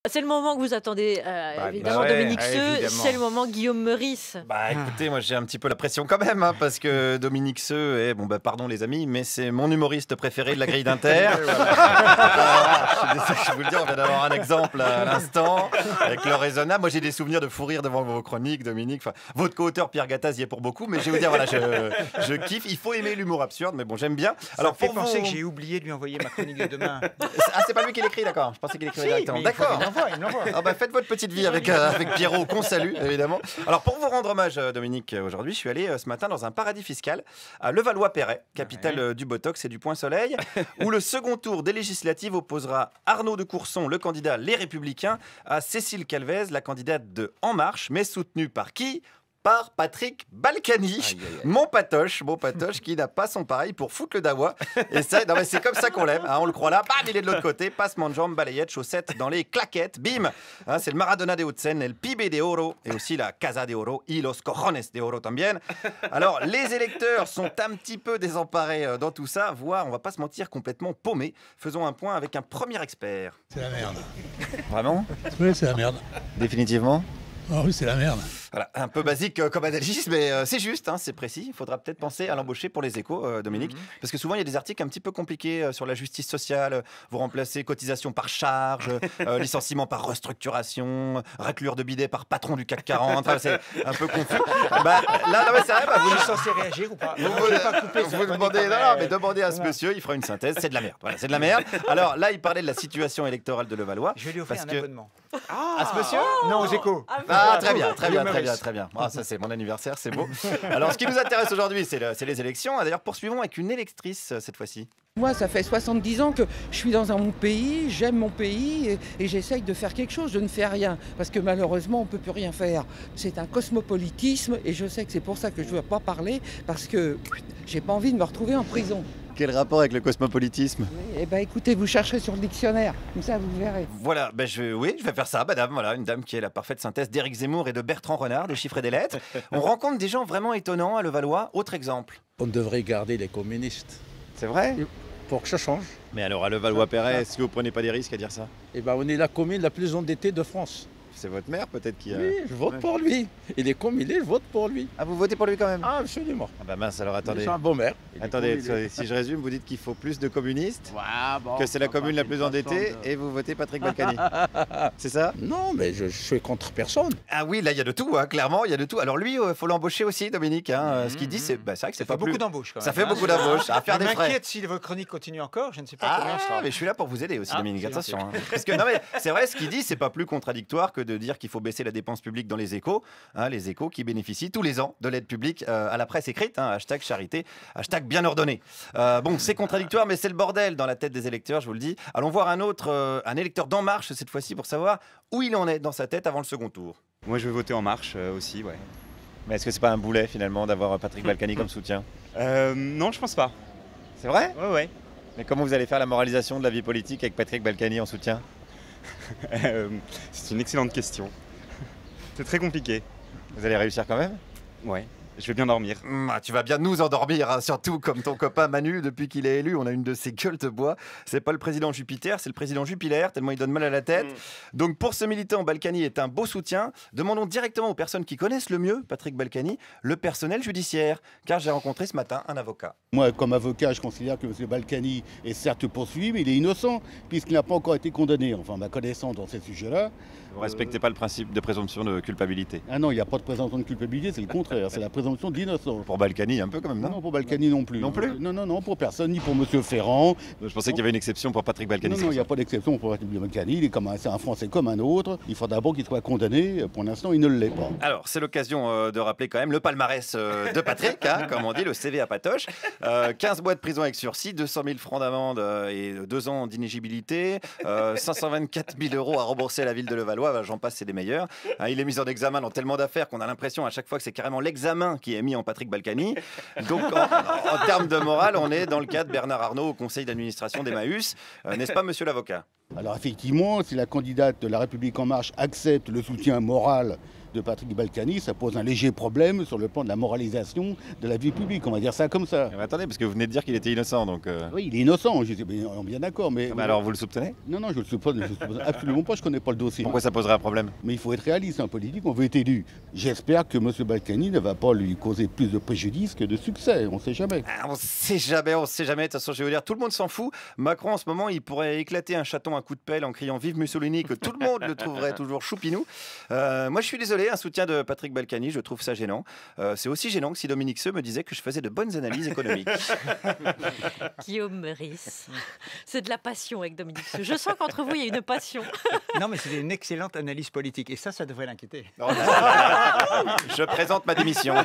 C'est le moment que vous attendez, évidemment, ouais, Dominique Seux, évidemment. c'est le moment Guillaume Meurice. Bah écoutez, moi j'ai un petit peu la pression quand même, hein, parce que Dominique Seux est, bon bah pardon les amis, mais c'est mon humoriste préféré de la grille d'Inter. Je vous le dis, on vient d'avoir un exemple à l'instant, avec le raisonnable. Moi j'ai des souvenirs de fou rire devant vos chroniques, Dominique. Enfin, votre co-auteur Pierre Gattaz y est pour beaucoup, mais je vais vous dire, voilà, je kiffe. Il faut aimer l'humour absurde, mais bon, j'aime bien. Alors pour penser que j'ai oublié de lui envoyer ma chronique de demain. Ah, c'est pas lui qui l'écrit, d'accord. Je pensais qu'il écrivait directement. Mais D'accord. il me l'envoie. Ah bah, faites votre petite vie avec Pierrot, qu'on salue évidemment. Alors pour vous rendre hommage, Dominique, aujourd'hui, je suis allé ce matin dans un paradis fiscal à Levallois-Perret, capitale du Botox et du Point Soleil, où le second tour des législatives opposera Arnaud de Courson, le candidat Les Républicains, à Cécile Calvez, la candidate de En Marche, mais soutenue par qui ? Par Patrick Balkany, mon patoche qui n'a pas son pareil pour foutre le dawa. Et ça, non mais c'est comme ça qu'on l'aime, hein, on le croit là, bam, il est de l'autre côté, passement de jambes, balayette, chaussettes dans les claquettes, bim. Hein, c'est le Maradona des Hauts-de-Seine, el Pibe de Oro, et aussi la Casa de Oro, y los cojones de Oro también. Alors, les électeurs sont un petit peu désemparés dans tout ça, voire, on va pas se mentir, complètement paumés. Faisons un point avec un premier expert. C'est la merde. Vraiment ? Oui, c'est la merde. Définitivement ? Ah oui, c'est la merde. Voilà, un peu basique comme analyse, mais c'est juste, hein, c'est précis. Il faudra peut-être penser à l'embaucher pour les échos, Dominique. Parce que souvent, il y a des articles un petit peu compliqués sur la justice sociale. Vous remplacez cotisation par charge, licenciement par restructuration, raclure de bidet par patron du CAC 40. Enfin, c'est un peu confus. Bah, là, non, mais c'est vrai, bah, Vous êtes censé réagir ou pas? vous demandez, non, mais demandez à ce monsieur, il fera une synthèse. C'est de la merde. Voilà, c'est de la merde. Alors là, il parlait de la situation électorale de Levallois. Je vais lui offrir un abonnement. À ce monsieur ? Non, aux échos. Ah, très bien, très bien, très bien, très bien. Ah, ça, c'est mon anniversaire, c'est beau. Alors, ce qui nous intéresse aujourd'hui, c'est les élections. D'ailleurs, poursuivons avec une électrice cette fois-ci. Moi, ça fait 70 ans que je suis dans mon pays, j'aime mon pays et j'essaye de faire quelque chose. Je ne fais rien parce que malheureusement, on ne peut plus rien faire. C'est un cosmopolitisme et je sais que c'est pour ça que je ne veux pas parler parce que j'ai pas envie de me retrouver en prison. Quel rapport avec le cosmopolitisme ? Eh ben, écoutez, vous chercherez sur le dictionnaire, comme ça vous verrez. Voilà, ben oui, je vais faire ça, madame. Voilà, une dame qui est la parfaite synthèse d'Éric Zemmour et de Bertrand Renard, des chiffres et des lettres. On rencontre des gens vraiment étonnants à Levallois. Autre exemple. On devrait garder les communistes. C'est vrai ? Pour que ça change. Mais alors à Levallois-Perret, est-ce que vous prenez pas des risques à dire ça ? Eh ben, on est la commune la plus endettée de France. C'est votre maire peut-être qui a... Oui, je vote pour lui. Il est comme il est, je vote pour lui. Ah, vous votez pour lui quand même ? Ah, absolument. Ah bah mince, alors attendez. C'est un bon maire. Attendez, si je résume, vous dites qu'il faut plus de communistes, Bon, que c'est la commune la plus endettée, et vous votez Patrick Balkany. C'est ça ? Non, mais je suis contre personne. Ah oui, là il y a de tout, hein, clairement, il y a de tout. Alors lui, il faut l'embaucher aussi, Dominique. Hein. Ce qu'il dit, c'est vrai que c'est pas beaucoup d'embauches quand même. Ça fait beaucoup d'embauches, à faire des Je frais. m'inquiète si votre chronique continue encore, je ne sais pas combien sera. Mais je suis là pour vous aider aussi, Dominique, c'est attention. Hein. Parce que non, mais c'est vrai, ce qu'il dit, c'est pas plus contradictoire que de dire qu'il faut baisser la dépense publique dans les échos. Hein, les échos qui bénéficient tous les ans de l'aide publique à la presse écrite. Hein, hashtag charité, hashtag bien ordonné. Bon, c'est contradictoire, mais c'est le bordel dans la tête des électeurs, je vous le dis. Allons voir un électeur d'En Marche cette fois-ci pour savoir où il en est dans sa tête avant le second tour. Moi, je vais voter En Marche aussi, ouais. Mais est-ce que c'est pas un boulet finalement d'avoir Patrick Balkany comme soutien ? Non, je pense pas. C'est vrai ? Ouais. Mais comment vous allez faire la moralisation de la vie politique avec Patrick Balkany en soutien ? C'est une excellente question. C'est très compliqué. Vous allez réussir quand même ? Ouais. Je vais bien dormir. Tu vas bien nous endormir, hein, surtout comme ton copain Manu, depuis qu'il est élu, on a une de ses gueules de bois. C'est pas le président Jupiter, c'est le président Jupiler, tellement il donne mal à la tête. Donc pour ce militant, Balkany est un beau soutien. Demandons directement aux personnes qui connaissent le mieux Patrick Balkany, le personnel judiciaire, car j'ai rencontré ce matin un avocat. Moi, comme avocat, je considère que M. Balkany est certes poursuivi, mais il est innocent, puisqu'il n'a pas encore été condamné. Enfin, ma connaissance dans ces sujets-là. Vous respectez pas le principe de présomption de culpabilité ? Ah non, il n'y a pas de présomption de culpabilité, c'est le contraire, c'est la présomption d'innocence. Pour Balkany, un peu quand même, non ? Non, pour Balkany non plus. Non plus ? Non, pour personne, ni pour M. Ferrand. Je pensais qu'il y avait une exception pour Patrick Balkany. Non, il n'y a pas d'exception pour Patrick Balkany, c'est un Français comme un autre. Il faut d'abord qu'il soit condamné, pour l'instant, il ne l'est pas. Alors, c'est l'occasion de rappeler quand même le palmarès de Patrick, hein, comme on dit, le CV à Patoche. 15 mois de prison avec sursis, 200 000 francs d'amende et 2 ans d'inéligibilité, 524 000 euros à rembourser à la ville de Levallois, j'en passe, c'est des meilleurs. Il est mis en examen dans tellement d'affaires qu'on a l'impression à chaque fois que c'est carrément l'examen qui est mis en Patrick Balkany. Donc, en termes de morale, on est dans le cas de Bernard Arnault au conseil d'administration d'Emmaüs. N'est-ce pas, monsieur l'avocat ? Alors effectivement, si la candidate de La République En Marche accepte le soutien moral de Patrick Balkany, ça pose un léger problème sur le plan de la moralisation de la vie publique, on va dire ça comme ça. Mais attendez, parce que vous venez de dire qu'il était innocent, donc... Oui, il est innocent, je suis bien d'accord, mais... Mais alors vous le soupçonnez? Non, je le soupçonne absolument pas, je ne connais pas le dossier. Pourquoi ça poserait un problème? Mais il faut être réaliste en politique, on veut être élu. J'espère que M. Balkany ne va pas lui causer plus de préjudice que de succès, on ne sait jamais. Ah, on sait jamais, on sait jamais. De toute façon, je vais vous dire, tout le monde s'en fout. Macron, en ce moment, il pourrait éclater un chaton à coup de pelle en criant Vive Mussolini, que tout le monde le trouverait toujours choupinou. Moi, je suis désolé, un soutien de Patrick Balkany, je trouve ça gênant. C'est aussi gênant que si Dominique Seux me disait que je faisais de bonnes analyses économiques. Guillaume Meurice. C'est de la passion avec Dominique Seux. Je sens qu'entre vous, il y a une passion. Non, mais c'est une excellente analyse politique. Et ça devrait l'inquiéter. Je présente ma démission.